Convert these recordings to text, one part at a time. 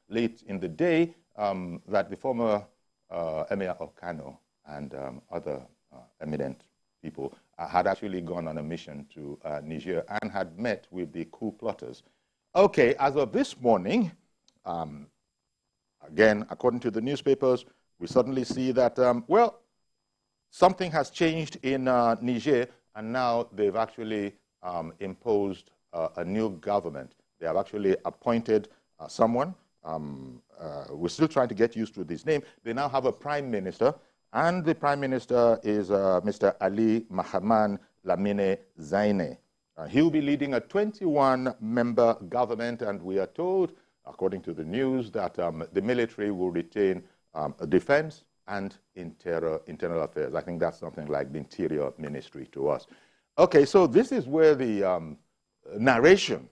late in the day that the former Emir of Kano and other eminent people had actually gone on a mission to Niger and had met with the coup plotters. Okay, as of this morning, again, according to the newspapers, we suddenly see that, well, something has changed in Niger, and now they've actually imposed a new government. They have actually appointed someone. We're still trying to get used to this name. They now have a prime minister, and the prime minister is Mr. Ali Mahaman Lamine Zaine. He'll be leading a 21-member government, and we are told, according to the news, that the military will retain defense and internal affairs. I think that's something like the Interior Ministry to us. Okay, so this is where the narration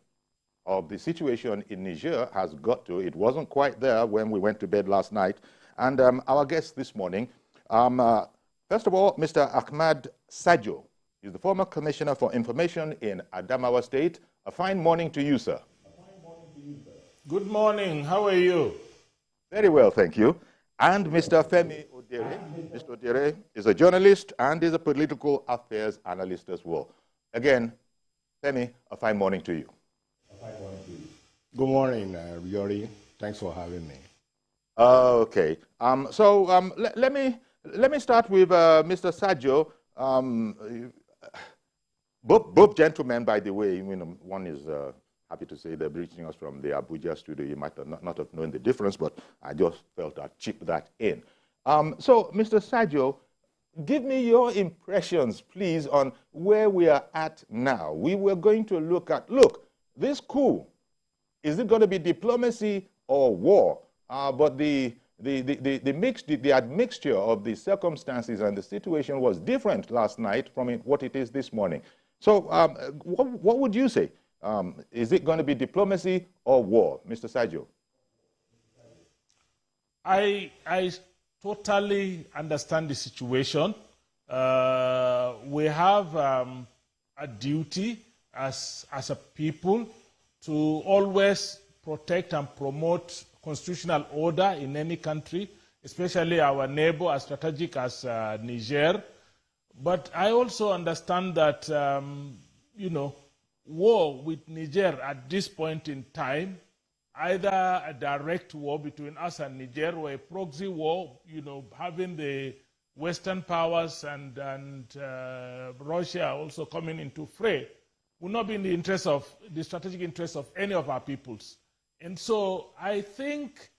of the situation in Niger has got to. It wasn't quite there when we went to bed last night. And our guest this morning, first of all, Mr. Ahmad Sajo. He's the former Commissioner for Information in Adamawa State. A fine morning to you, sir. A fine morning to you, sir. Good morning. How are you? Very well, thank you. And Mr. Femi Odere. Mr. Odere is a journalist and is a political affairs analyst as well. Again, Femi, a fine morning to you. A fine morning to you. Good morning, YORI. Thanks for having me. Okay. Let me start with Mr. Sajo. Both gentlemen, by the way, one is happy to say they're reaching us from the Abuja studio. You might not have known the difference, but I just felt I'd chip that in. So, Mr. Sajo, give me your impressions, please, on where we are at now. We were going to look at, this coup, is it going to be diplomacy or war? But the admixture of the circumstances and the situation was different last night from what it is this morning. So what would you say? Is it going to be diplomacy or war? Mr. Sajo. I totally understand the situation. We have a duty as a people to always protect and promote constitutional order in any country, especially our neighbor as strategic as Niger. But I also understand that, war with Niger at this point in time, either a direct war between us and Niger or a proxy war, having the Western powers and Russia also coming into fray, will not be in the strategic interest of any of our peoples. And so I think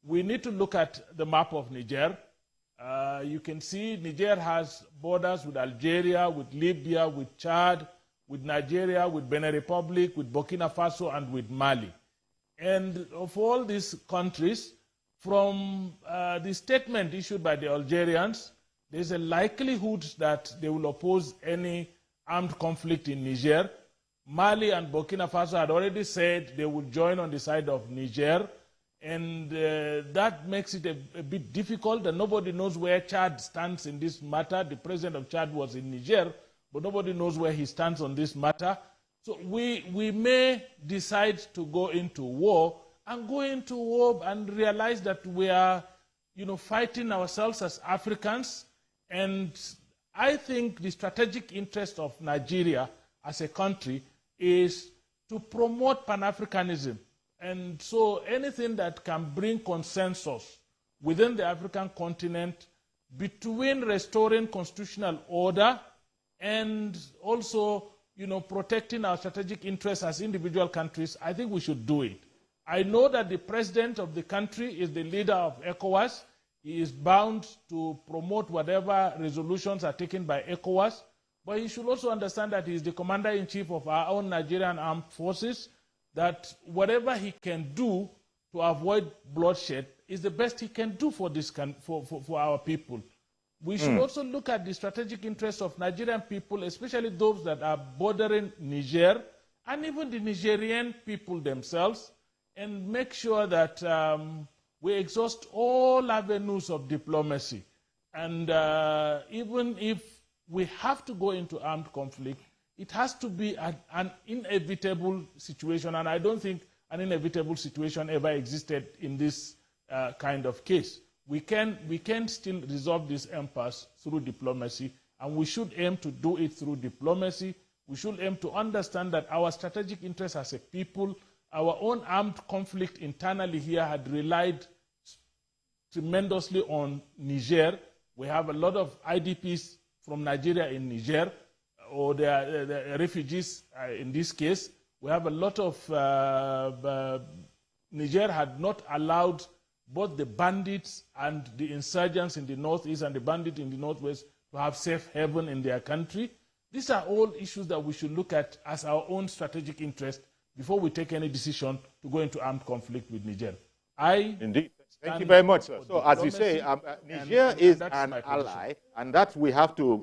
we need to look at the map of Niger. You can see Niger has borders with Algeria, with Libya, with Chad, with Nigeria, with Benin Republic, with Burkina Faso, and with Mali. And of all these countries, from the statement issued by the Algerians, there's a likelihood that they will oppose any armed conflict in Niger. Mali and Burkina Faso had already said they would join on the side of Niger, and that makes it a bit difficult, and nobody knows where Chad stands in this matter. The president of Chad was in Niger, but nobody knows where he stands on this matter. So we may decide to go into war and realize that we are, fighting ourselves as Africans. And I think the strategic interest of Nigeria as a country is to promote Pan-Africanism. And so anything that can bring consensus within the African continent between restoring constitutional order and also, protecting our strategic interests as individual countries, I think we should do it. I know that the president of the country is the leader of ECOWAS. He is bound to promote whatever resolutions are taken by ECOWAS, but he should also understand that he is the commander-in-chief of our own Nigerian armed forces, that whatever he can do to avoid bloodshed is the best he can do for our people. We should also look at the strategic interests of Nigerian people, especially those that are bordering Niger, and even the Nigerian people themselves, and make sure that we exhaust all avenues of diplomacy. And even if we have to go into armed conflict, it has to be an inevitable situation, and I don't think an inevitable situation ever existed in this kind of case. We can still resolve this impasse through diplomacy, and we should aim to do it through diplomacy. We should aim to understand that our strategic interests as a people, our own armed conflict internally here had relied tremendously on Niger. We have a lot of IDPs from Nigeria in Niger, or the refugees in this case. We have a lot of, Niger had not allowed both the bandits and the insurgents in the northeast and the bandits in the northwest to have safe haven in their country. These are all issues that we should look at as our own strategic interest before we take any decision to go into armed conflict with Niger. Indeed. Thank you very much, sir. So, as you say, Niger is an ally, and that we have to,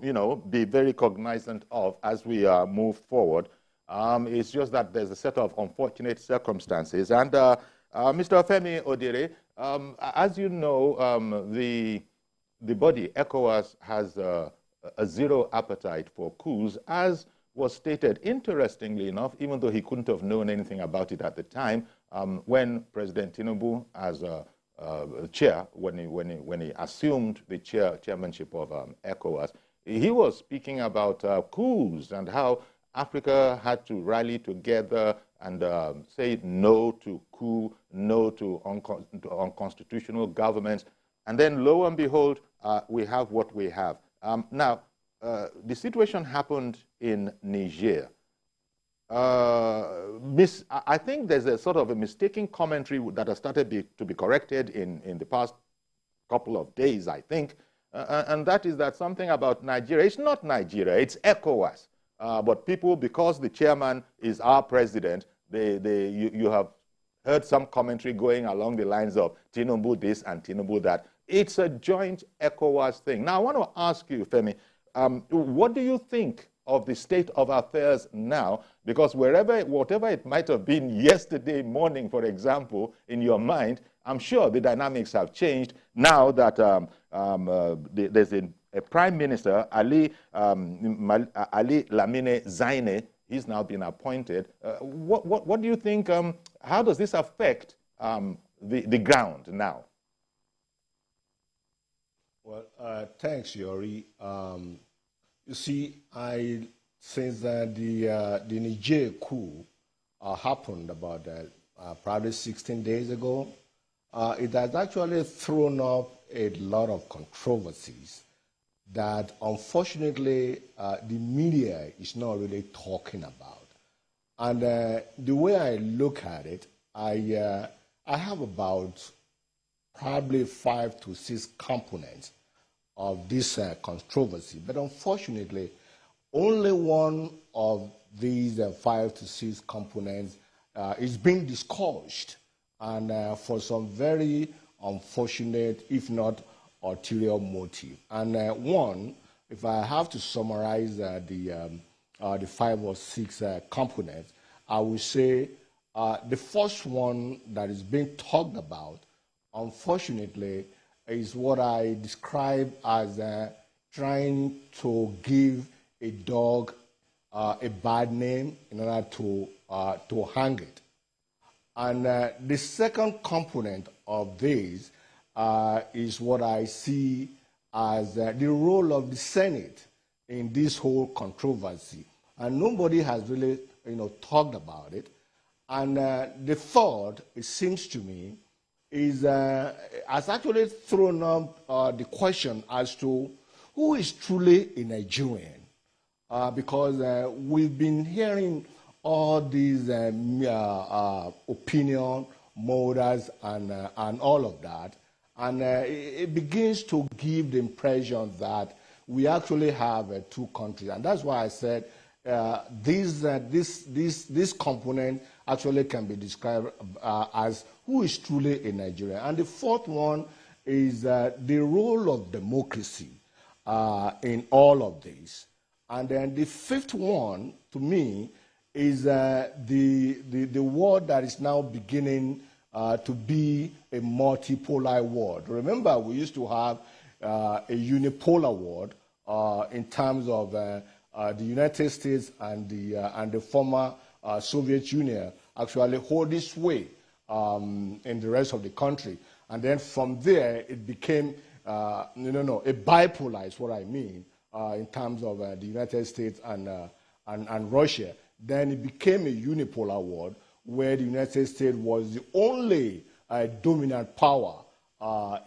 be very cognizant of as we move forward. It's just that there's a set of unfortunate circumstances. And Mr. Femi Odire, as you know, the body, ECOWAS, has a zero appetite for coups, as was stated, interestingly enough, even though he couldn't have known anything about it at the time, when President Tinubu, as chair, when he assumed the chairmanship of ECOWAS, he was speaking about coups and how Africa had to rally together and say no to coup, no to unconstitutional governments. And then, lo and behold, we have what we have. Now, the situation happened in Niger. I think there's a sort of a mistaken commentary that has started to be corrected in the past couple of days, I think, and that is that something about Nigeria. It's not Nigeria, it's ECOWAS. But people, because the chairman is our president, you have heard some commentary going along the lines of Tinubu this and Tinubu that. It's a joint ECOWAS thing. Now, I want to ask you, Femi, what do you think of the state of affairs now? Because whatever it might have been yesterday morning, for example, in your mind, I'm sure the dynamics have changed now that there's a prime minister, Ali Lamine Zaine. He's now been appointed. What do you think? How does this affect the ground now? Well, thanks, Yori. You see, since the Niger coup happened about probably 16 days ago, it has actually thrown up a lot of controversies that, unfortunately, the media is not really talking about. And the way I look at it, I have about probably 5 to 6 components of this controversy. But unfortunately, only one of these 5 to 6 components is being discussed, and for some very unfortunate, if not ulterior motive. And one, if I have to summarize the 5 or 6 components, I would say the first one that is being talked about, unfortunately, is what I describe as trying to give a dog a bad name in order to hang it. And the second component of this is what I see as the role of the Senate in this whole controversy. And nobody has really, talked about it. And the third, it seems to me, has actually thrown up the question as to who is truly a Nigerian. Because we've been hearing all these opinion, motives, and all of that. And it begins to give the impression that we actually have 2 countries. And that's why I said this component actually can be described as who is truly a Nigerian. And the fourth one is the role of democracy in all of this. And then the fifth one, to me, is the world that is now beginning to be a multipolar world. Remember, we used to have a unipolar world in terms of the United States and the former Soviet Union actually hold its way in the rest of the country. And then from there, it became, a bipolar is what I mean, in terms of the United States and Russia. Then it became a unipolar world where the United States was the only dominant power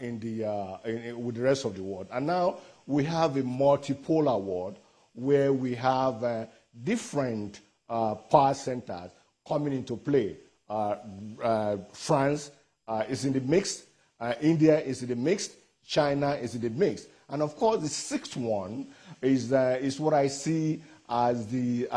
with the rest of the world. And now we have a multipolar world where we have different power centers coming into play. France is in the mix, India is in the mix, China is in the mix. And of course, the sixth one is what I see as the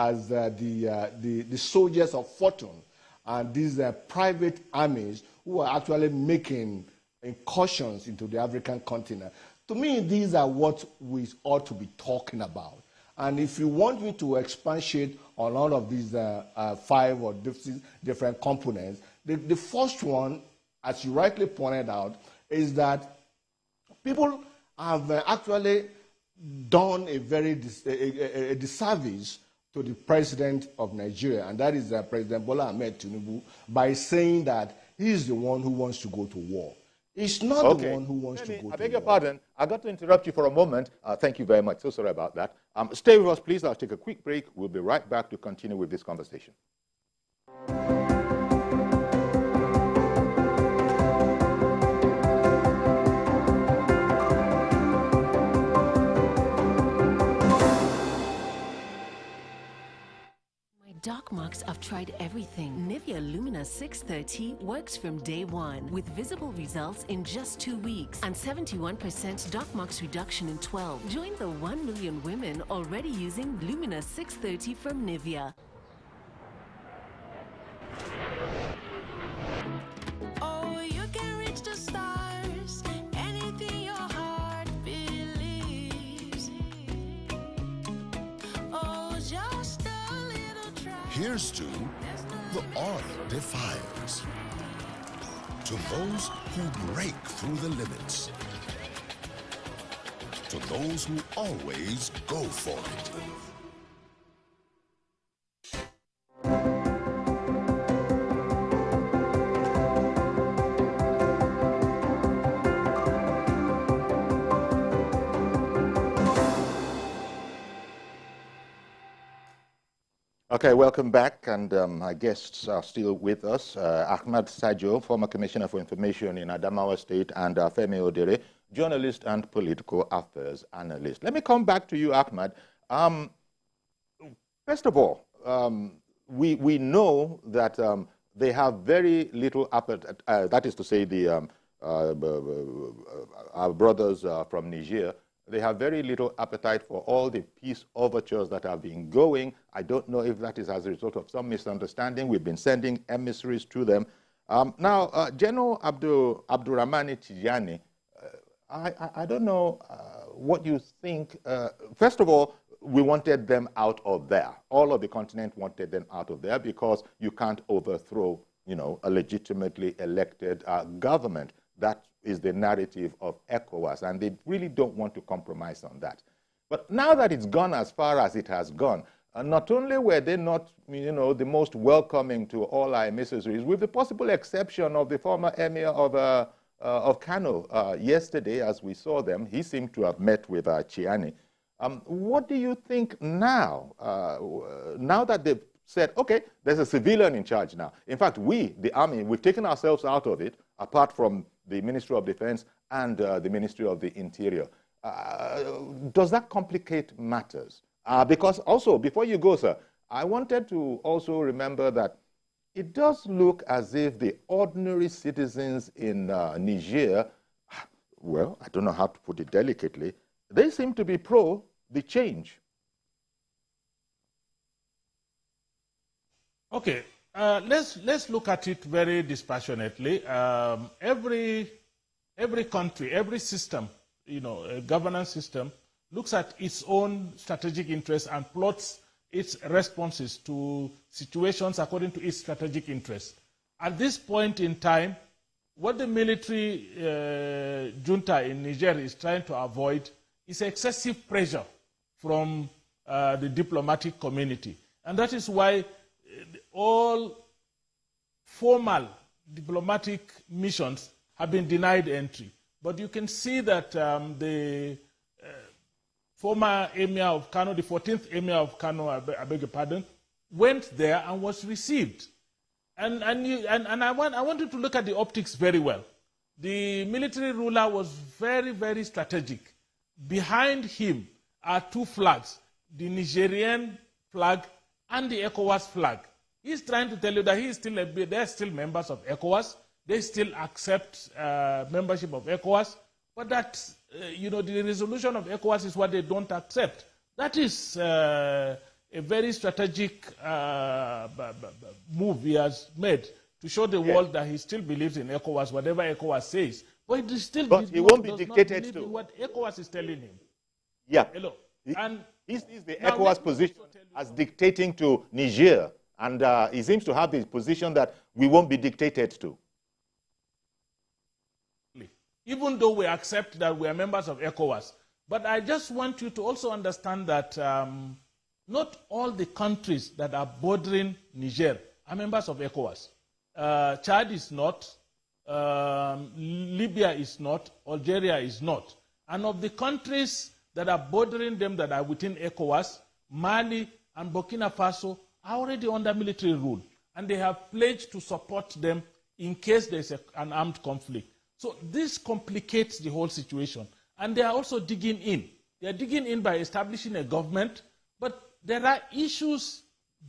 soldiers of fortune, and these private armies who are actually making incursions into the African continent. To me, these are what we ought to be talking about. And if you want me to expatiate on all of these 5 or different components, the first one, as you rightly pointed out, is that people have actually done a very disservice to the president of Nigeria, and that is President Bola Ahmed Tinubu, by saying that he is the one who wants to go to war. It's not the one who wants to go to war. I beg your pardon. I got to interrupt you for a moment. Thank you very much. So sorry about that. Stay with us, please. I'll take a quick break. We'll be right back to continue with this conversation. Dark marks, I've tried everything. Nivea Lumina 630 works from day one with visible results in just 2 weeks and 71% dark marks reduction in 12. Join the 1 million women already using Lumina 630 from Nivea. Oh, you can reach the stars, anything your heart believes. Oh, just here's to the Order Defiers. To those who break through the limits. To those who always go for it. Okay, welcome back, and my guests are still with us. Ahmad Sajo, former Commissioner for Information in Adamawa State, and Femi Odere, journalist and political affairs analyst. Let me come back to you, Ahmad. First of all, we know that they have very little appetite, that is to say our brothers from Niger, they have very little appetite for all the peace overtures that have been going. I don't know if that is as a result of some misunderstanding. We've been sending emissaries to them. Now, General Abdurrahmani Tijani, I don't know what you think. First of all, we wanted them out of there. All of the continent wanted them out of there because you can't overthrow, a legitimately elected government. That is the narrative of ECOWAS, and they really don't want to compromise on that. But now that it's gone as far as it has gone, not only were they not, the most welcoming to all our emissaries, with the possible exception of the former emir of Kano yesterday, as we saw them, he seemed to have met with Chiani. What do you think now? Now that they've said, okay, there's a civilian in charge now. In fact, we, the army, we've taken ourselves out of it, apart from the Ministry of Defense and the Ministry of the Interior. Does that complicate matters? Because also, before you go, sir, I wanted to also remember that it does look as if the ordinary citizens in Niger, well, I don't know how to put it delicately, they seem to be pro the change. Okay, let's look at it very dispassionately. Every country, every system, a governance system, looks at its own strategic interests and plots its responses to situations according to its strategic interests. At this point in time, what the military junta in Niger is trying to avoid is excessive pressure from the diplomatic community. And that is why all formal diplomatic missions have been denied entry. But you can see that the former Emir of Kano, the 14th Emir of Kano, I beg your pardon, went there and was received. And I want you to look at the optics very well. The military ruler was very, very strategic. Behind him are two flags, the Nigerian flag and the ECOWAS flag. He's trying to tell you that they're still members of ECOWAS. They still accept membership of ECOWAS, but that the resolution of ECOWAS is what they don't accept. That is a very strategic move he has made to show the world that he still believes in ECOWAS, whatever ECOWAS says. But he won't be dictated to what ECOWAS is telling him. Yeah. Hello. Is the ECOWAS position as dictating to Niger, and he seems to have the position that we won't be dictated to. Even though we accept that we are members of ECOWAS. But I just want you to also understand that not all the countries that are bordering Niger are members of ECOWAS. Chad is not, Libya is not, Algeria is not. And of the countries that are bordering them that are within ECOWAS, Mali and Burkina Faso are already under military rule. And they have pledged to support them in case there's an armed conflict. So this complicates the whole situation. And they are also digging in. They are digging in by establishing a government, but there are issues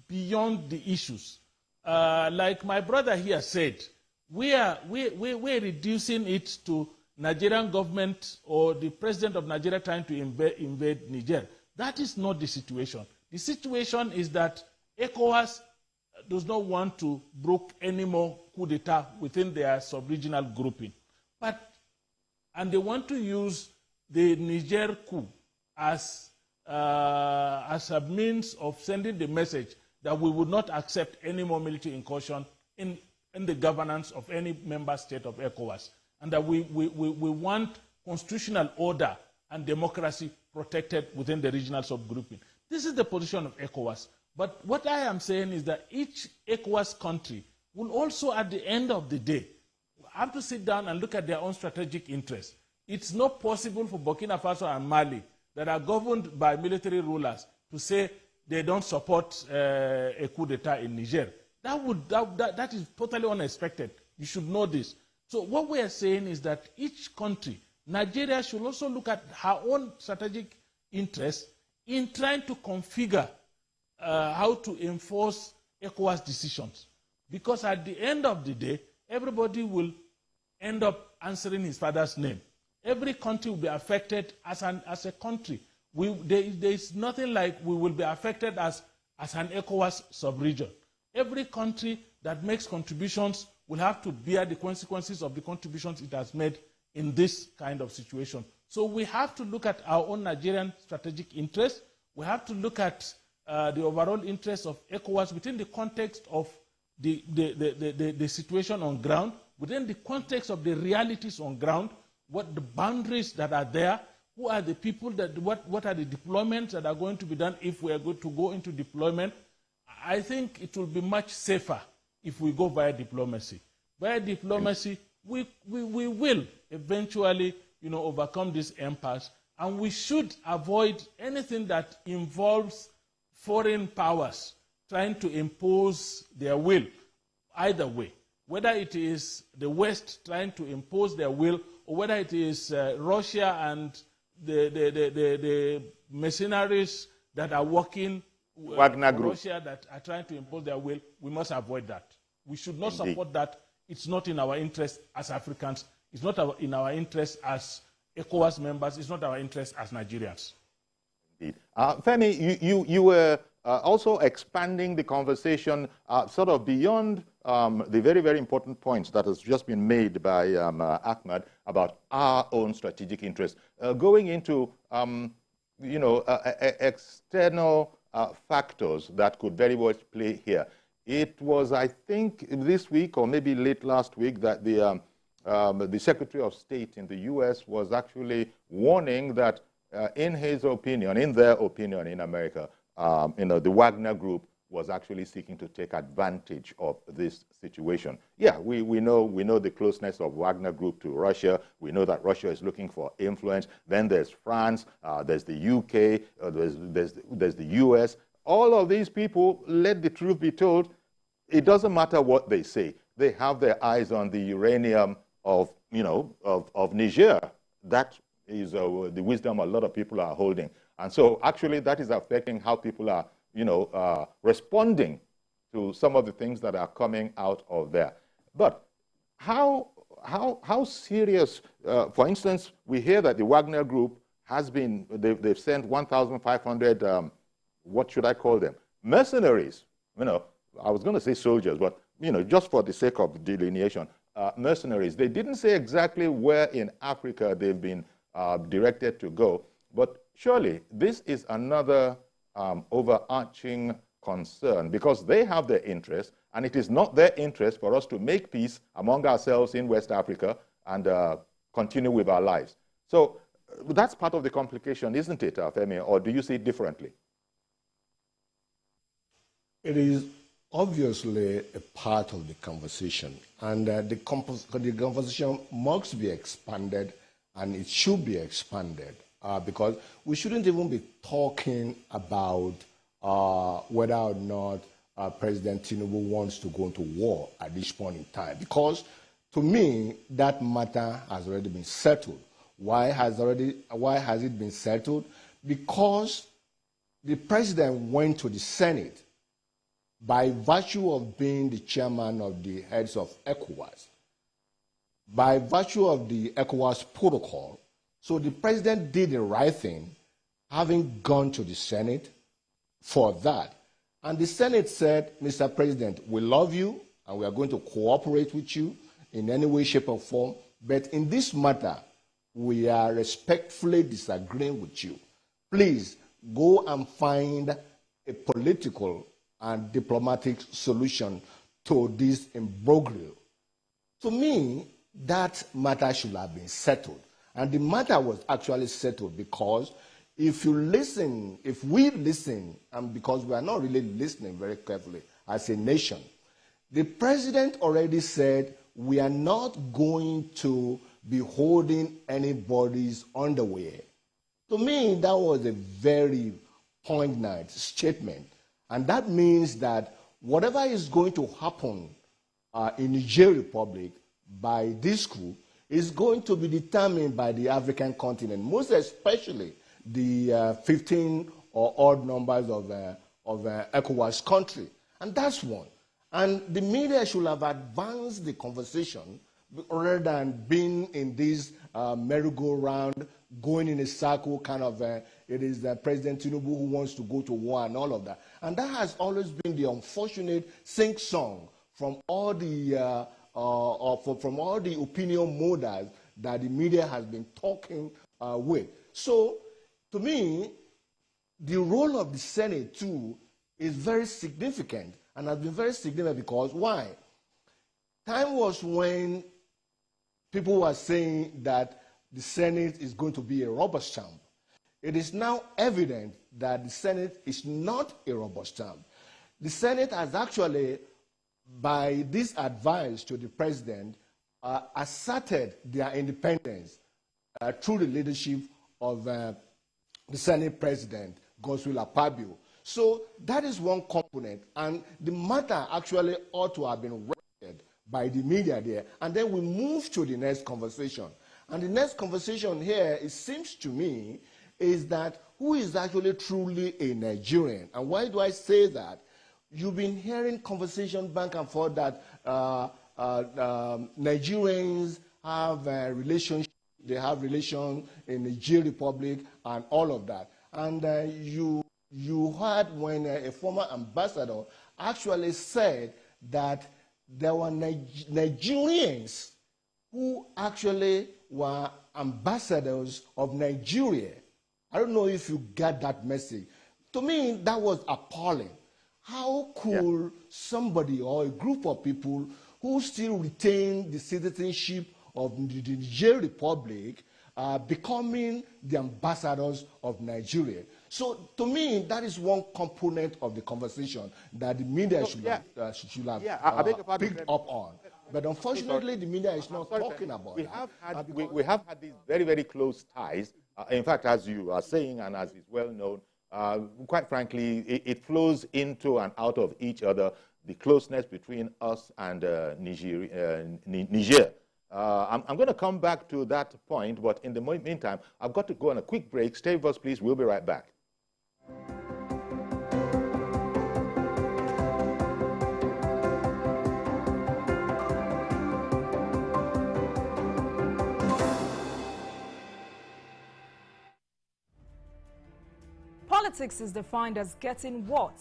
beyond the issues. Like my brother here said, we're reducing it to Nigerian government or the president of Nigeria trying to invade Niger. That is not the situation. The situation is that ECOWAS does not want to brook any more coup d'etat within their sub-regional grouping. And they want to use the Niger coup as a means of sending the message that we would not accept any more military incursion in the governance of any member state of ECOWAS, and that we want constitutional order and democracy protected within the regional subgrouping. This is the position of ECOWAS. But what I am saying is that each ECOWAS country will also, at the end of the day, have to sit down and look at their own strategic interests. It's not possible for Burkina Faso and Mali, that are governed by military rulers, to say they don't support a coup d'etat in Niger. That is totally unexpected. You should know this. So what we are saying is that each country, Nigeria, should also look at her own strategic interests in trying to configure how to enforce ECOWAS decisions. Because at the end of the day, everybody will end up answering his father's name. Every country will be affected as a country. There is nothing like we will be affected as an ECOWAS sub-region. Every country that makes contributions will have to bear the consequences of the contributions it has made in this kind of situation. So we have to look at our own Nigerian strategic interests. We have to look at the overall interests of ECOWAS within the context of the situation on ground, within the context of the realities on ground, what the boundaries that are there, who are the people that, what are the deployments that are going to be done if we are going to go into deployment. I think it will be much safer if we go via diplomacy. Via diplomacy, we will eventually, overcome this impasse, and we should avoid anything that involves foreign powers trying to impose their will, either way. Whether it is the West trying to impose their will, or whether it is Russia and the mercenaries that are working Wagner Group, Russia that are trying to impose their will, we must avoid that. We should not support that. It's not in our interest as Africans. It's not in our interest as ECOWAS members. It's not our interest as Nigerians. Indeed. Femi, you were also expanding the conversation sort of beyond the very, very important points that has just been made by Ahmad about our own strategic interests, going into external factors that could very much play here. It was, I think, this week or maybe late last week that the Secretary of State in the U.S. was actually warning that, in his opinion, in their opinion in America, the Wagner Group was actually seeking to take advantage of this situation. Yeah, we know the closeness of Wagner Group to Russia. We know that Russia is looking for influence. Then there's France, there's the UK, there's the US. All of these people, let the truth be told, it doesn't matter what they say. They have their eyes on the uranium of Niger. That is the wisdom a lot of people are holding. And so actually that is affecting how people are responding to some of the things that are coming out of there. But how serious, for instance, we hear that the Wagner Group has been, they've sent 1,500, what should I call them? Mercenaries. I was going to say soldiers, but, just for the sake of delineation, mercenaries. They didn't say exactly where in Africa they've been directed to go, but surely this is another overarching concern, because they have their interest, and it is not their interest for us to make peace among ourselves in West Africa and continue with our lives. So that's part of the complication, isn't it, Femi, or do you see it differently? It is obviously a part of the conversation, and the conversation must be expanded, and it should be expanded. Because we shouldn't even be talking about whether or not President Tinubu wants to go into war at this point in time. Because to me, that matter has already been settled. Why has it been settled? Because the president went to the Senate by virtue of being the chairman of the heads of ECOWAS, by virtue of the ECOWAS protocol. So the president did the right thing, having gone to the Senate for that. And the Senate said, Mr. President, we love you and we are going to cooperate with you in any way, shape, or form. But in this matter, we are respectfully disagreeing with you. Please go and find a political and diplomatic solution to this imbroglio. To me, that matter should have been settled. And the matter was actually settled because if we listen, and because we are not really listening very carefully as a nation, the president already said we are not going to be holding anybody's underwear. To me, that was a very poignant statement. And that means that whatever is going to happen in Niger Republic by this coup is going to be determined by the African continent, most especially the 15 or odd numbers of ECOWAS country. And that's one. And the media should have advanced the conversation rather than being in this merry-go-round, going in a circle, kind of, it is President Tinubu who wants to go to war and all of that. And that has always been the unfortunate sing-song from all the from all the opinion molders that the media has been talking with. So, to me, the role of the Senate, too, is very significant, and has been very significant because, why? Time was when people were saying that the Senate is going to be a rubber stamp. It is now evident that the Senate is not a rubber stamp. The Senate has actually, by this advice to the president, asserted their independence through the leadership of the Senate President, Godswill Akpabio. So that is one component, and the matter actually ought to have been read by the media there. And then we move to the next conversation. And the next conversation here, it seems to me, is that who is actually truly a Nigerian? And why do I say that? You've been hearing conversation back and forth that Nigerians have relationship, they have relations in the Niger Republic and all of that. And you heard when a former ambassador actually said that there were Nigerians who actually were ambassadors of Nigeria. I don't know if you got that message. To me, that was appalling. How could somebody or a group of people who still retain the citizenship of the Niger Republic becoming the ambassadors of Nigeria. So to me, that is one component of the conversation that the media should have picked up on. But unfortunately, the media is not talking about that. We have had these very, very close ties. In fact, as you are saying, and as is well known, quite frankly, it flows into and out of each other, the closeness between us and Niger. I'm going to come back to that point, but in the meantime, I've got to go on a quick break. Stay with us, please. We'll be right back. Politics is defined as getting what,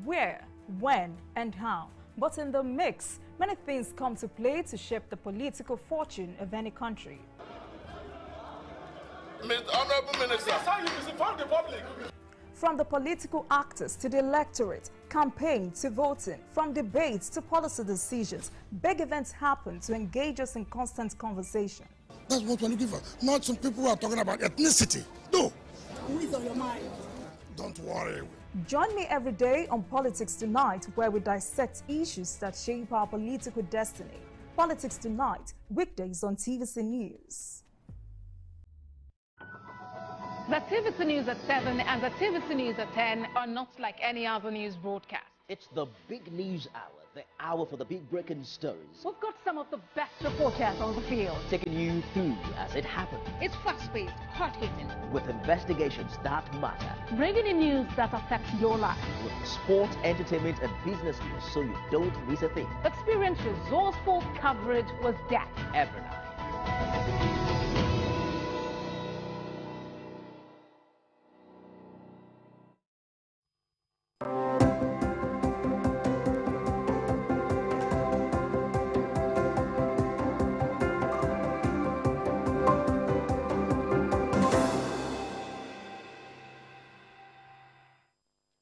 where, when, and how. But in the mix, many things come to play to shape the political fortune of any country. Honorable Minister, that's how you misinform the public. From the political actors to the electorate, campaign to voting, from debates to policy decisions, big events happen to engage us in constant conversation. That's what we're looking for. Not some people who are talking about ethnicity. No. Who is on your mind? Don't worry. Join me every day on Politics Tonight, where we dissect issues that shape our political destiny. Politics Tonight, weekdays on TVC News. The TVC News at 7 and the TVC News at 10 are not like any other news broadcast. It's the big news hour, the hour for the big breaking stories. We've got some of the best reporters on the field, taking you through as it happens. It's fast-paced, hard-hitting, with investigations that matter. bringing in news that affects your life. With sport, entertainment, and business news, so you don't miss a thing. Experience resourceful coverage with that Every night.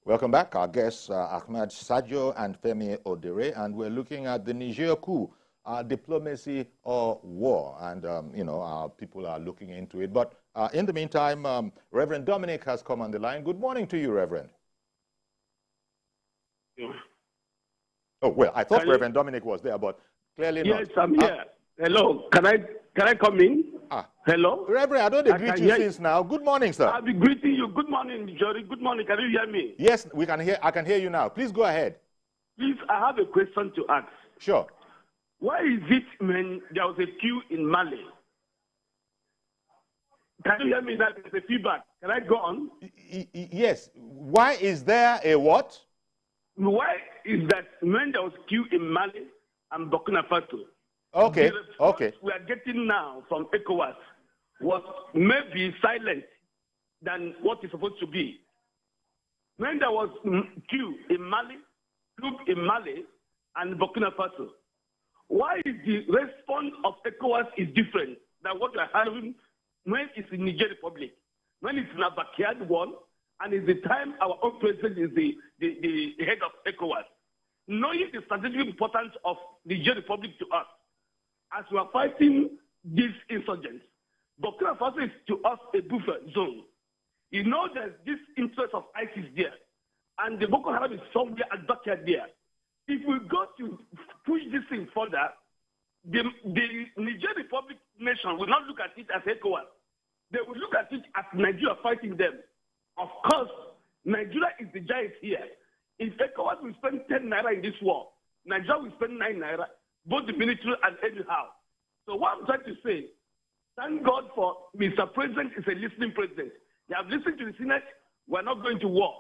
Welcome back. Our guests Ahmed Sajo and Femi Odere, and we're looking at the Niger coup, diplomacy or war, and our people are looking into it. But in the meantime, Reverend Dominic has come on the line. Good morning to you, Reverend. Oh well, I thought Reverend Dominic was there, but clearly not. Yes, I'm here. Hello, can I come in? Hello? Reverend, I don't greet you since now. Good morning, sir. I'll be greeting you. Good morning, Jory. Good morning. Can you hear me? Yes, we can hear. I can hear you now. Please go ahead. Please, I have a question to ask. Sure. Why is it when there was a queue in Mali? Can you hear me? That there's a feedback. Can I go on? Yes. Why is there a what? Why is that when there was queue in Mali and Burkina Faso? Okay. The response we are getting now from ECOWAS was maybe silent than what it's supposed to be. When there was queue in Mali, troop in Mali, and Burkina Faso, why is the response of ECOWAS is different than what we are having when it's in Niger Republic, when it's in a backyard wall, and it's the time our own president is the head of ECOWAS? Knowing the strategic importance of Niger Republic to us, as we are fighting these insurgents, Burkina Faso is to us a buffer zone. You know there's this interest of ISIS there, and the Boko Haram is somewhere at backyard there. If we go to push this thing further, the Niger Republic nation will not look at it as ECOWAS. They will look at it as Nigeria fighting them. Of course, Nigeria is the giant here. If ECOWAS will spend 10 naira in this war, Nigeria will spend 9 naira, both the military and anyhow. So what I'm trying to say, thank God for Mr. President is a listening president. They have listened to the Senate. We're not going to war.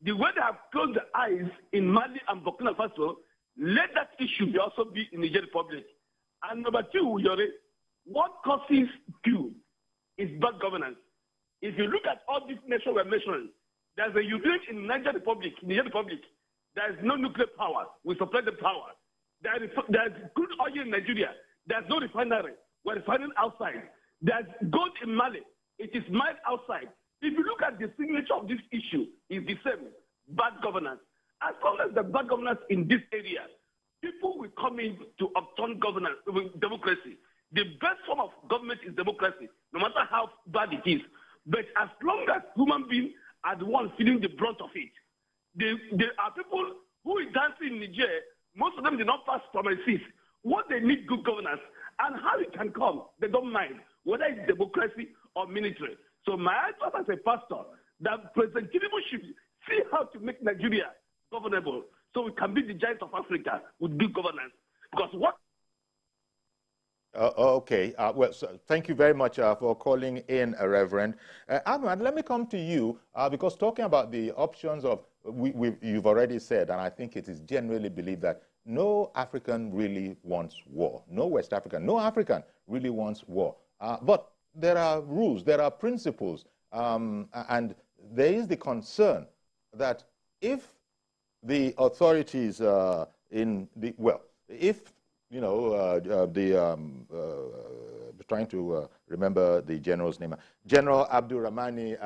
The way they have closed the eyes in Mali and Burkina Faso, let that issue also be in the Niger Republic. And number two, Yori, what causes coup is bad governance. If you look at all these nations we're mentioning, there's a unit in Niger Republic, there is no nuclear power. We supply the power. There's crude oil in Nigeria. There's no refinery. We're refining outside. There's gold in Mali. It is mined outside. If you look at the signature of this issue, it's the same. Bad governance. As long as the bad governance in this area, people will come in to upturn governance, democracy. The best form of government is democracy, no matter how bad it is. But as long as human beings are the ones feeling the brunt of it, there are people who is dancing in Niger. Most of them did not pass primary six. What they need good governance, and how it can come, they don't mind, whether it's democracy or military. So my advice as a pastor, that President Tinubu should see how to make Nigeria governable, so we can be the giant of Africa with good governance. Because what? Okay. Well, so thank you very much for calling in, Reverend. Ahmad, let me come to you, because talking about the options of, you've already said, and I think it is generally believed that no African really wants war. No West African, no African really wants war. But there are rules, there are principles, and there is the concern that if the authorities if, you know, trying to remember the general's name, General Abdurrahmani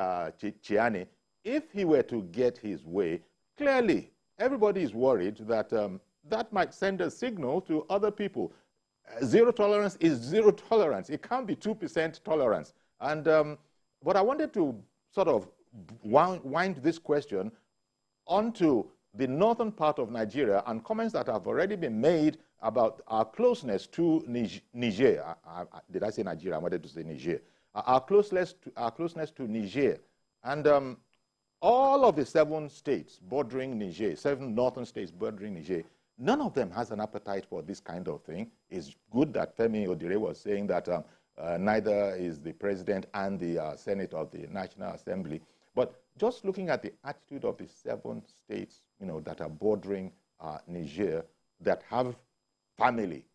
Chiani, if he were to get his way, clearly everybody is worried that that might send a signal to other people. Zero tolerance is zero tolerance. It can't be 2% tolerance. And but I wanted to sort of wind this question onto the northern part of Nigeria and comments that have already been made about our closeness to Niger. Did I say Nigeria? I wanted to say Niger. Our closeness to Niger. And all of the 7 states bordering Niger, 7 northern states bordering Niger, none of them has an appetite for this kind of thing. It's good that Femi Odire was saying that neither is the president and the Senate of the National Assembly. But just looking at the attitude of the 7 states, you know, that are bordering Niger, that have family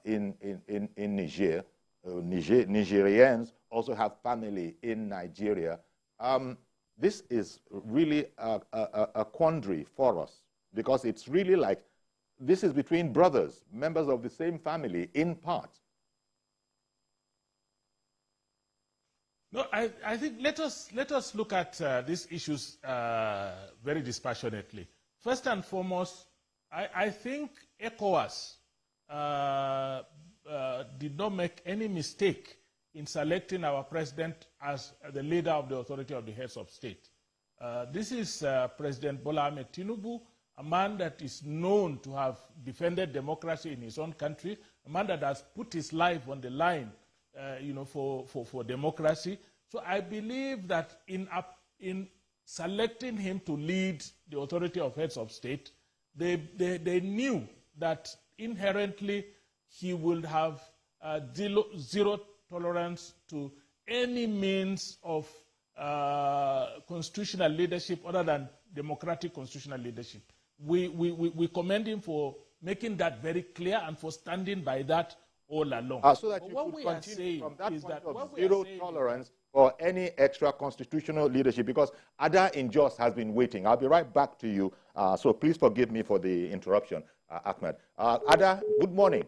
in Niger, Nigerians also have family in Nigeria. This is really a quandary for us, because it's really like this is between brothers, members of the same family in part. No, I think let us look at these issues very dispassionately. First and foremost, I think ECOWAS did not make any mistake in selecting our president as the leader of the authority of the heads of state. This is President Bola Ahmed Tinubu, a man that is known to have defended democracy in his own country, a man that has put his life on the line, you know, for democracy. So I believe that in selecting him to lead the authority of heads of state, they knew that inherently he would have zero tolerance to any means of constitutional leadership other than democratic constitutional leadership. We commend him for making that very clear and for standing by that all along. So that you could continue from that point of zero tolerance for any extra constitutional leadership, because Ada in Jos has been waiting. I'll be right back to you, so please forgive me for the interruption, Ahmed. Ada, good morning.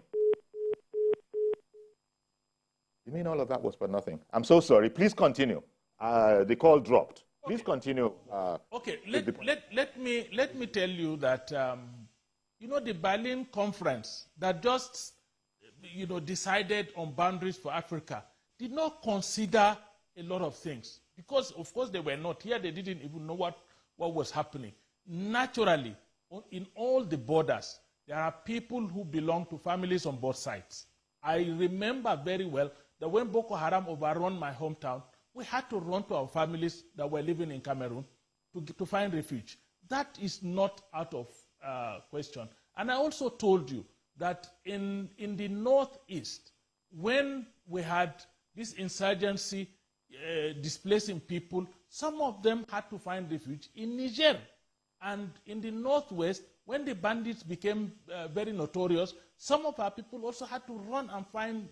You mean all of that was for nothing? I'm so sorry. Please continue. The call dropped. Please continue. Okay, let me tell you that you know, the Berlin conference that just decided on boundaries for Africa did not consider a lot of things, because of course they were not here. They didn't even know what was happening. Naturally, in all the borders, there are people who belong to families on both sides. I remember very well that when Boko Haram overrun my hometown, we had to run to our families that were living in Cameroon to find refuge. That is not out of question. And I also told you that in the northeast, when we had this insurgency displacing people, some of them had to find refuge in Niger. And in the northwest, when the bandits became very notorious, some of our people also had to run and find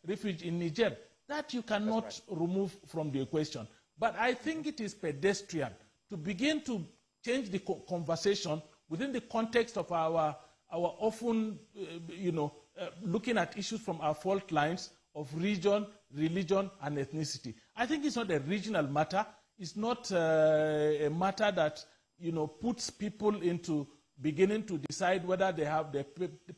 refuge in Niger. That you cannot remove from the equation. But I think it is pedestrian to begin to change the conversation within the context of our often, looking at issues from our fault lines of region, religion, and ethnicity. I think it's not a regional matter. It's not a matter that, puts people into beginning to decide whether they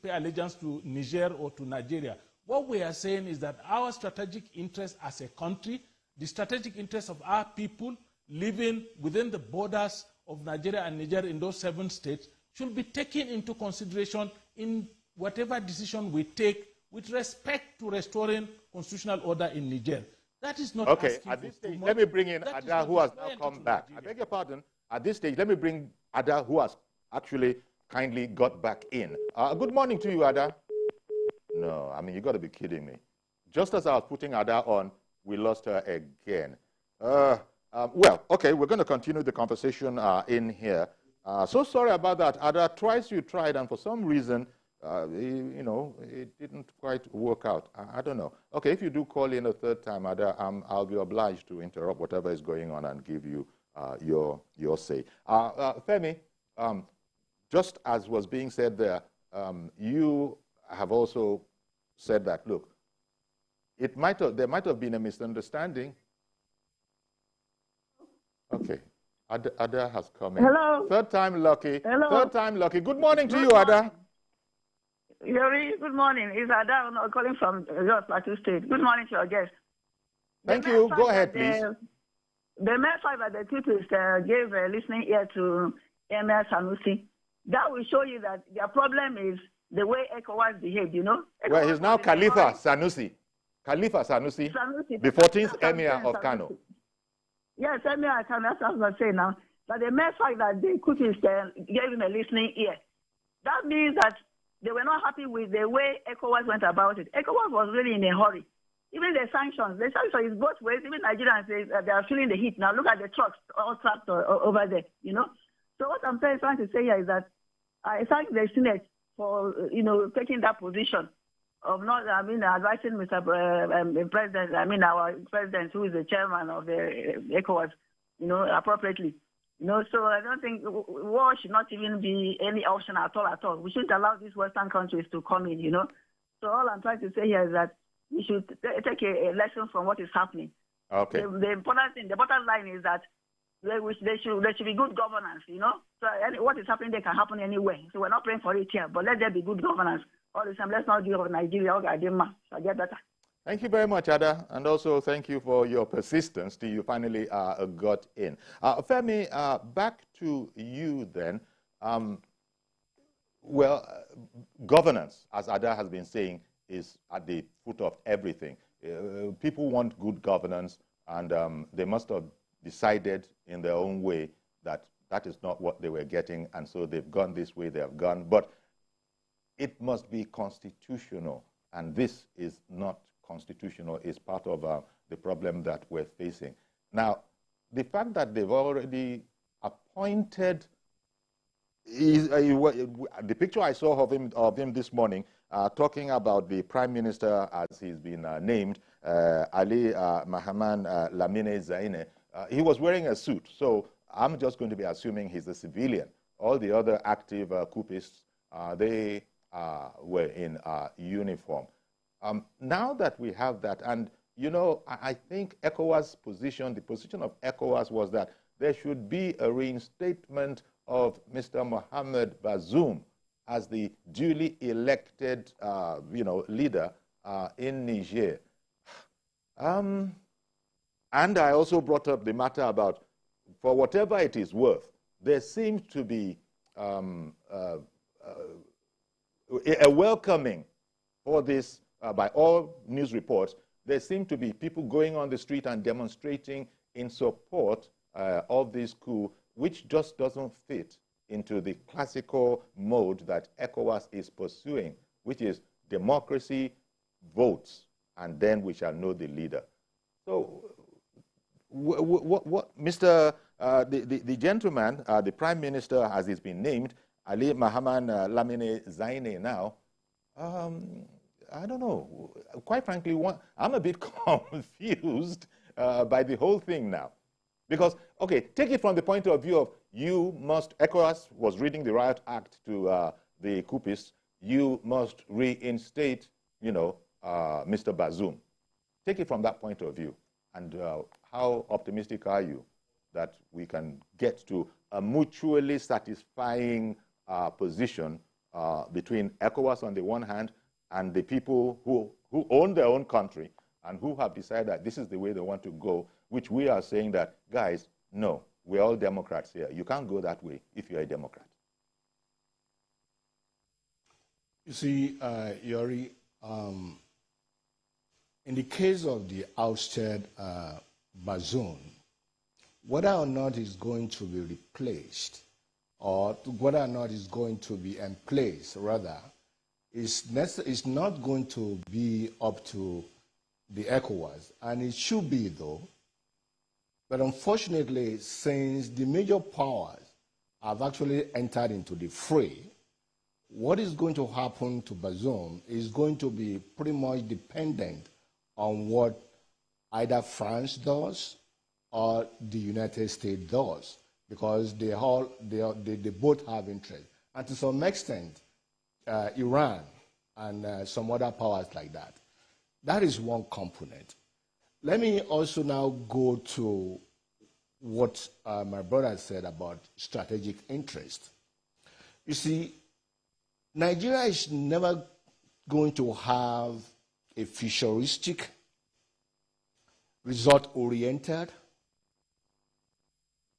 pay allegiance to Niger or to Nigeria. What we are saying is that our strategic interest as a country, the strategic interest of our people living within the borders of Nigeria and Niger in those 7 states should be taken into consideration in whatever decision we take with respect to restoring constitutional order in Niger. That is not okay. asking At this for too stage, much. let me bring in That Ada, who has now come back. I beg your pardon. At this stage, let me bring Ada, who has actually kindly got back in. Good morning to you, Ada. No, I mean, you got to be kidding me. Just as I was putting Ada on, we lost her again. Well, okay, we're going to continue the conversation in here. So sorry about that, Ada. Twice you tried, and for some reason, you know, it didn't quite work out. I don't know. Okay, if you do call in a 3rd time, Ada, I'll be obliged to interrupt whatever is going on and give you your say. Femi, just as was being said there, you have also said that, look, there might have been a misunderstanding. Okay, Ada has come in. Hello. 3rd time lucky. Hello. 3rd time lucky. Good morning to you, Ada. Yori, good morning. It's Ada calling from Jos Plateau State. Good morning to your guest. Thank you. Go ahead, please. The main fact that the people gave a listening ear to Emir Sanusi, that will show you that their problem is the way ECOWAS behaved, you know? ECOWAS well, he's now Khalifa Sanusi. Khalifa Sanusi, the 14th Emir of Kano. Yes, Emir of Kano, that's what I'm saying now. But the main fact that the Kutis gave him a listening ear, that means that they were not happy with the way ECOWAS went about it. ECOWAS was really in a hurry. Even the sanctions is both ways. Even Nigerians say they are feeling the heat. Now look at the trucks all trapped over there, you know. So what I'm trying to say here is that I thank the Senate for, you know, taking that position of not, I mean, advising Mr. President, I mean, our president, who is the chairman of the ECOWAS, you know, appropriately. You know, so I don't think war should not even be any option at all. We shouldn't allow these Western countries to come in, you know. So all I'm trying to say here is that we should take a lesson from what is happening. Okay. The important thing, the bottom line is that there should be good governance, you know. So what is happening there can happen anywhere. So we're not praying for it here, but let there be good governance. All the time, let's not do it of Nigeria. Okay, I get better. Thank you very much, Ada, and also thank you for your persistence till you finally got in. Femi, back to you then. Governance, as Ada has been saying, is at the foot of everything. People want good governance, and they must have decided in their own way that that is not what they were getting, and so they've gone this way, they have gone. But it must be constitutional, and this is not constitutional, is part of the problem that we're facing. Now, the fact that they've already appointed, the picture I saw of him this morning, talking about the Prime Minister, as he's been named, Ali Mahaman Lamine Zaine, he was wearing a suit, so I'm just going to be assuming he's a civilian. All the other active coupists, they were in uniform. Now that we have that, and you know, I think ECOWAS' position, the position of ECOWAS was that there should be a reinstatement of Mr. Mohamed Bazoum as the duly elected, leader in Niger. And I also brought up the matter about, for whatever it is worth, there seems to be a welcoming for this by all news reports. There seem to be people going on the street and demonstrating in support of this coup, which just doesn't fit into the classical mode that ECOWAS is pursuing, which is democracy, votes, and then we shall know the leader. So what Mr. The gentleman, the Prime Minister, as he's been named, Ali Mahaman Lamine Zaine now, I don't know. Quite frankly, I'm a bit confused by the whole thing now. Because, okay, take it from the point of view of ECOWAS was reading the Riot Act to the coupists, you must reinstate, Mr. Bazoum. Take it from that point of view. And how optimistic are you that we can get to a mutually satisfying position between ECOWAS on the one hand and the people who who own their own country and who have decided that this is the way they want to go, which we are saying that, guys, no, we're all Democrats here. You can't go that way if you're a Democrat. You see, Yori, in the case of the ousted Bazoum, whether or not it's going to be replaced or whether or not it's going to be in place, rather, is not going to be up to the ECOWAS, and it should be, though. But unfortunately, since the major powers have actually entered into the fray, what is going to happen to Bazoum is going to be pretty much dependent on what either France does or the United States does, because they both have interest. And to some extent, Iran and some other powers like that. That is one component. Let me also now go to what my brother said about strategic interest. You see, Nigeria is never going to have a futuristic, result-oriented,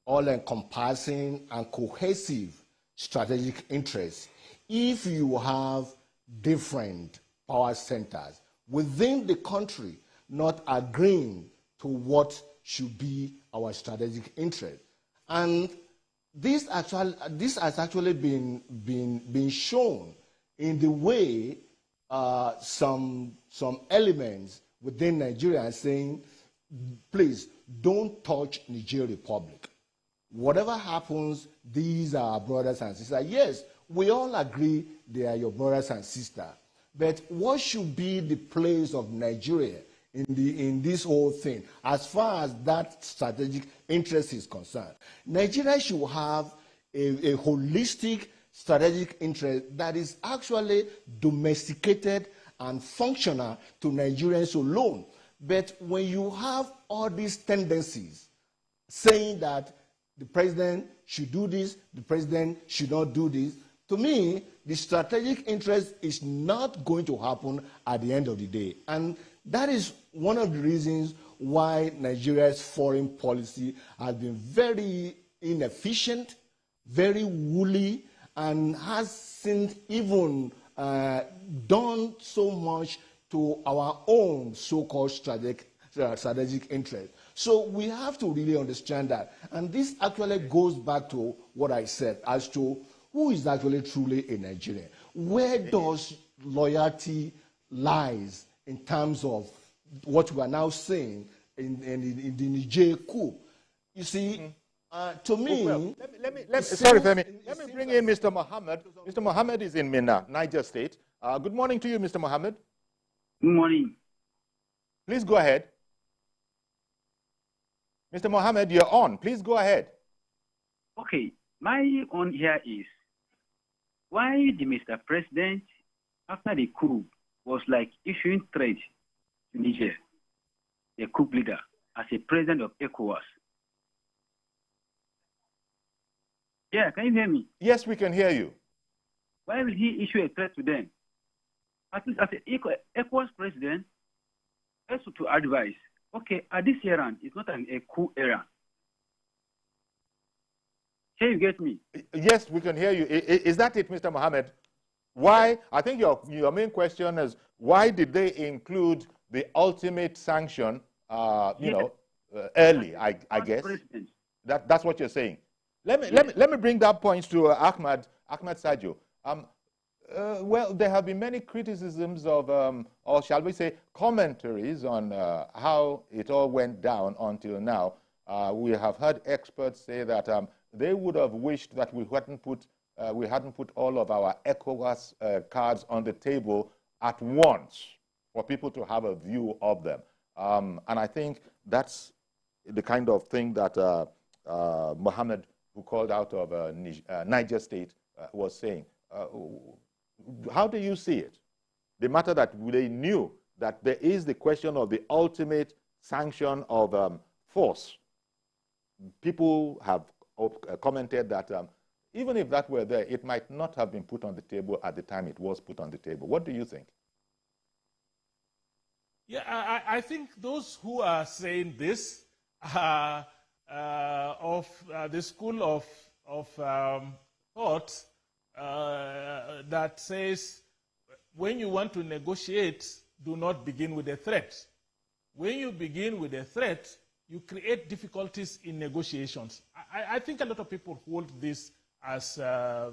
all-encompassing and cohesive strategic interests if you have different power centers within the country not agreeing to what should be our strategic interest. And this has actually been shown in the way some elements within Nigeria are saying, please don't touch Niger Republic. Whatever happens, these are our brothers and sisters. Yes, we all agree they are your brothers and sisters. But what should be the place of Nigeria in this whole thing, as far as that strategic interest is concerned? Nigeria should have a holistic strategic interest that is actually domesticated and functional to Nigerians alone. But when you have all these tendencies saying that the president should do this, the president should not do this, to me, the strategic interest is not going to happen at the end of the day. And that is one of the reasons why Nigeria's foreign policy has been very inefficient, very woolly, and hasn't even done so much to our own so-called strategic interest. So we have to really understand that. And this actually goes back to what I said as to who is actually truly a Nigerian. Where does loyalty lies in terms of what we are now saying in the Niger coup? You see, to me... Well, let me bring in Mr. Mohammed. Mr. Mohammed is in Minna, Niger State. Good morning to you, Mr. Mohammed. Good morning. Please go ahead. Mr. Mohammed, you're on. Please go ahead. Okay, my own here is, why the Mr. President, after the coup, was like issuing threat to Niger, the coup leader, as a president of ECOWAS? Yeah, can you hear me? Yes, we can hear you. Why will he issue a threat to them? As an ECOWAS president, also to advise, okay, at this era, it's not a coup era. Can you get me? Yes, we can hear you. Is that it, Mr. Mohammed? Why? I think your main question is, why did they include the ultimate sanction, early, I guess? That's what you're saying. Let me bring that point to Ahmed Sadio. Well, there have been many criticisms of, or shall we say, commentaries on how it all went down until now. We have heard experts say that they would have wished that we hadn't put all of our ECOWAS cards on the table at once for people to have a view of them. And I think that's the kind of thing that Mohammed, who called out of Niger State, was saying. How do you see it? The matter that they knew that there is the question of the ultimate sanction of force. People have commented that even if that were there, it might not have been put on the table at the time it was put on the table. What do you think? Yeah, I think those who are saying this are of the school of thought that says when you want to negotiate, do not begin with a threat. When you begin with a threat, you create difficulties in negotiations. I think a lot of people hold this as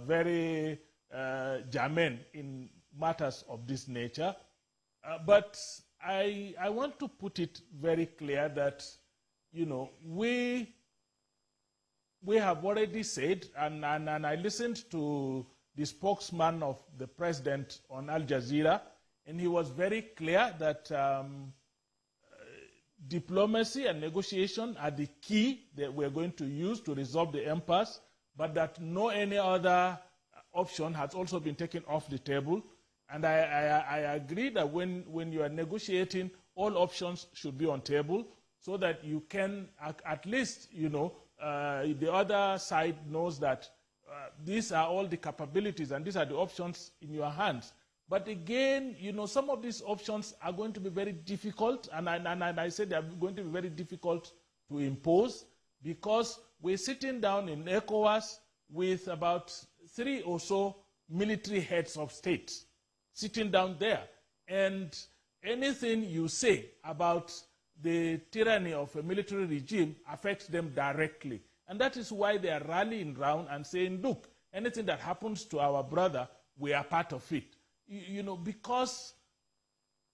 very germane in matters of this nature. But I want to put it very clear that, you know, we have already said, and I listened to the spokesman of the president on Al Jazeera, and he was very clear that diplomacy and negotiation are the key that we're going to use to resolve the impasse, but that no any other option has also been taken off the table. And I agree that when you are negotiating, all options should be on table so that you can at least, you know, the other side knows that these are all the capabilities and these are the options in your hands. But again, you know, some of these options are going to be very difficult, and I said they are going to be very difficult to impose because we're sitting down in ECOWAS with about 3 or so military heads of state sitting down there. And anything you say about the tyranny of a military regime affects them directly. And that is why they are rallying around and saying, look, anything that happens to our brother, we are part of it. You know, because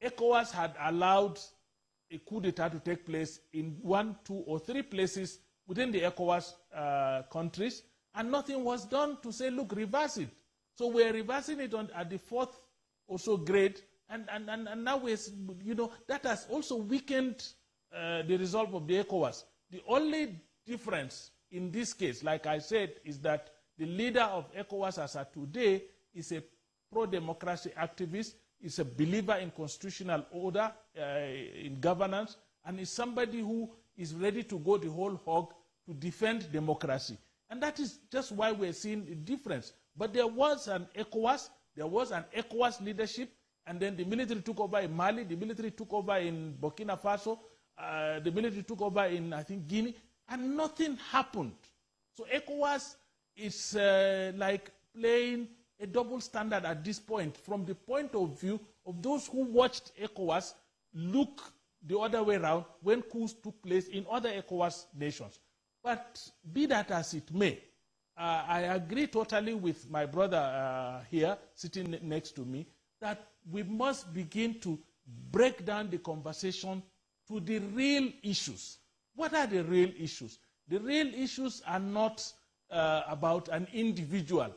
ECOWAS had allowed a coup d'etat to take place in 1, 2, or 3 places within the ECOWAS countries, and nothing was done to say, look, reverse it. So we're reversing it at the 4th or so grade, and now we're, you know, that has also weakened the resolve of the ECOWAS. The only difference in this case, like I said, is that the leader of ECOWAS as of today is a pro-democracy activist, is a believer in constitutional order, in governance, and is somebody who is ready to go the whole hog to defend democracy. And that is just why we're seeing a difference. But there was an ECOWAS leadership, and then the military took over in Mali, the military took over in Burkina Faso, the military took over in, I think, Guinea, and nothing happened. So ECOWAS is like playing a double standard at this point from the point of view of those who watched ECOWAS look the other way around when coups took place in other ECOWAS nations. But be that as it may, I agree totally with my brother here sitting next to me that we must begin to break down the conversation to the real issues. What are the real issues? The real issues are not about an individual,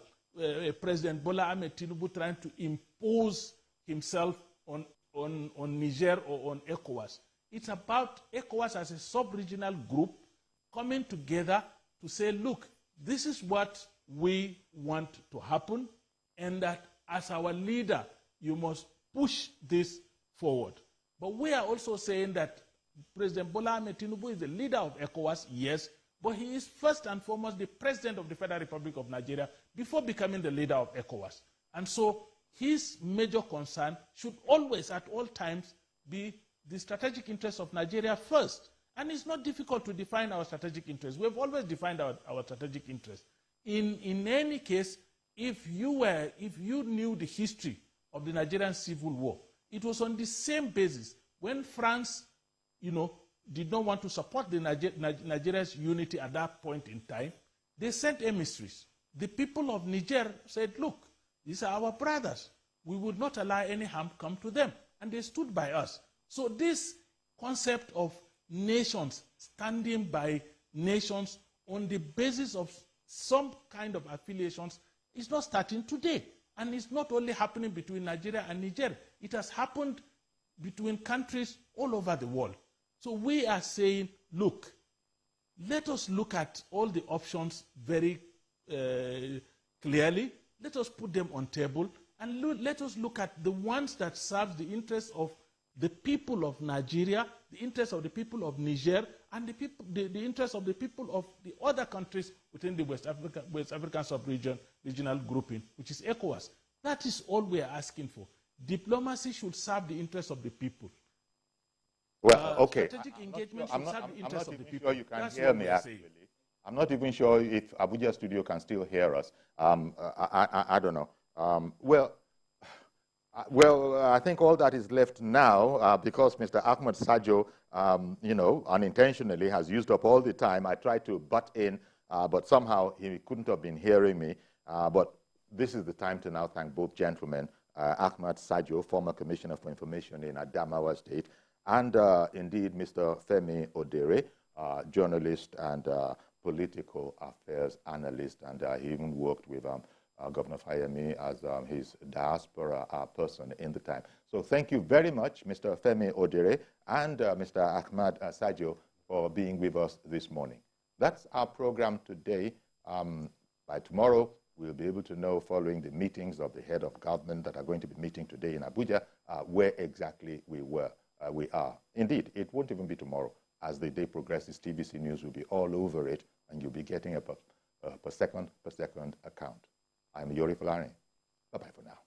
President Bola Ahmed Tinubu trying to impose himself on Niger or on ECOWAS. It's about ECOWAS as a sub-regional group coming together to say, look, this is what we want to happen, and that as our leader, you must push this forward. But we are also saying that President Bola Ahmed Tinubu is the leader of ECOWAS, yes, but he is first and foremost the president of the Federal Republic of Nigeria before becoming the leader of ECOWAS. And so his major concern should always, at all times, be the strategic interests of Nigeria first. And it's not difficult to define our strategic interests. We've always defined our strategic interests. In any case, if you knew the history of the Nigerian Civil War, it was on the same basis. When France, you know, did not want to support the Nigeria's unity at that point in time, they sent emissaries. The people of Niger said, look, these are our brothers. We would not allow any harm come to them. And they stood by us. So this concept of nations standing by nations on the basis of some kind of affiliations is not starting today. And it's not only happening between Nigeria and Niger. It has happened between countries all over the world. So we are saying, look, let us look at all the options very clearly. Let us put them on table, and let us look at the ones that serve the interests of the people of Nigeria, the interests of the people of Niger, and the interests of the people of the other countries within the West African sub-region, regional grouping, which is ECOWAS. That is all we are asking for. Diplomacy should serve the interests of the people. Well, okay. Strategic engagement I'm should not, serve the I'm interests not of the even people. sure you can That's hear what me, we are saying. actually. I'm not even sure if Abuja Studio can still hear us. I don't know. I think all that is left now, because Mr. Ahmed Sajo, unintentionally has used up all the time. I tried to butt in, but somehow he couldn't have been hearing me. But this is the time to now thank both gentlemen, Ahmed Sajo, former Commissioner for Information in Adamawa State, and indeed Mr. Femi Odere, journalist and political affairs analyst, and he even worked with Governor Fayemi as his diaspora person in the time. So thank you very much, Mr. Femi Odere and Mr. Ahmed Sajo, for being with us this morning. That's our program today. By tomorrow, we'll be able to know, following the meetings of the head of government that are going to be meeting today in Abuja, where exactly we are. Indeed, it won't even be tomorrow. As the day progresses, TVC News will be all over it, and you'll be getting a per second account. I'm YORI FOLARIN. Bye-bye for now.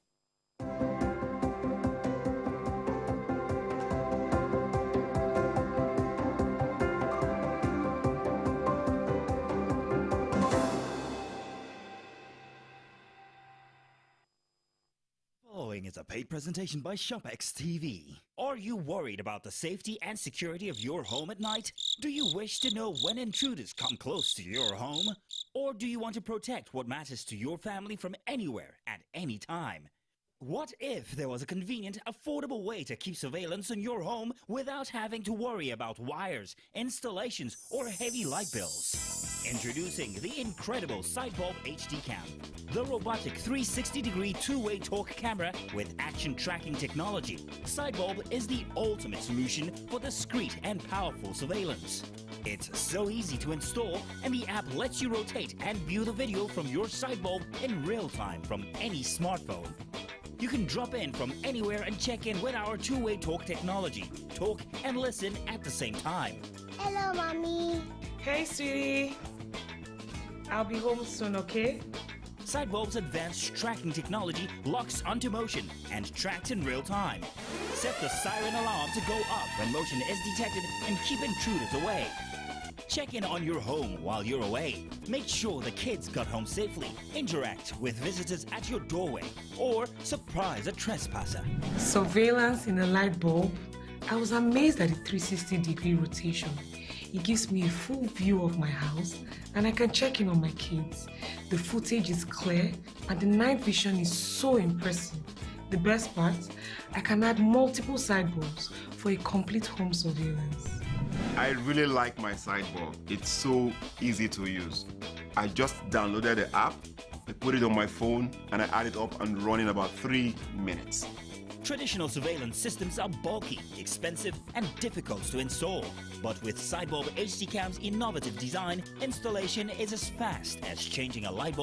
Following is a paid presentation by ShopX TV. Are you worried about the safety and security of your home at night? Do you wish to know when intruders come close to your home? Or do you want to protect what matters to your family from anywhere at any time? What if there was a convenient, affordable way to keep surveillance in your home without having to worry about wires, installations, or heavy light bills? Introducing the incredible Sidebulb HD Cam, the robotic 360-degree two-way torque camera with action tracking technology. Sidebulb is the ultimate solution for discreet and powerful surveillance. It's so easy to install, and the app lets you rotate and view the video from your Sidebulb in real time from any smartphone. You can drop in from anywhere and check in with our two-way talk technology. Talk and listen at the same time. Hello, Mommy. Hey, sweetie. I'll be home soon, okay? Sidebulb's advanced tracking technology locks onto motion and tracks in real time. Set the siren alarm to go up when motion is detected and keep intruders away. Check in on your home while you're away. Make sure the kids got home safely. Interact with visitors at your doorway or surprise a trespasser. Surveillance in a light bulb. I was amazed at the 360-degree rotation. It gives me a full view of my house and I can check in on my kids. The footage is clear and the night vision is so impressive. The best part, I can add multiple sidebulbs for a complete home surveillance. I really like my Sidebulb. It's so easy to use. I just downloaded the app, I put it on my phone, and I add it up and run in about 3 minutes. Traditional surveillance systems are bulky, expensive, and difficult to install. But with Sidebulb HD Cam's innovative design, installation is as fast as changing a light bulb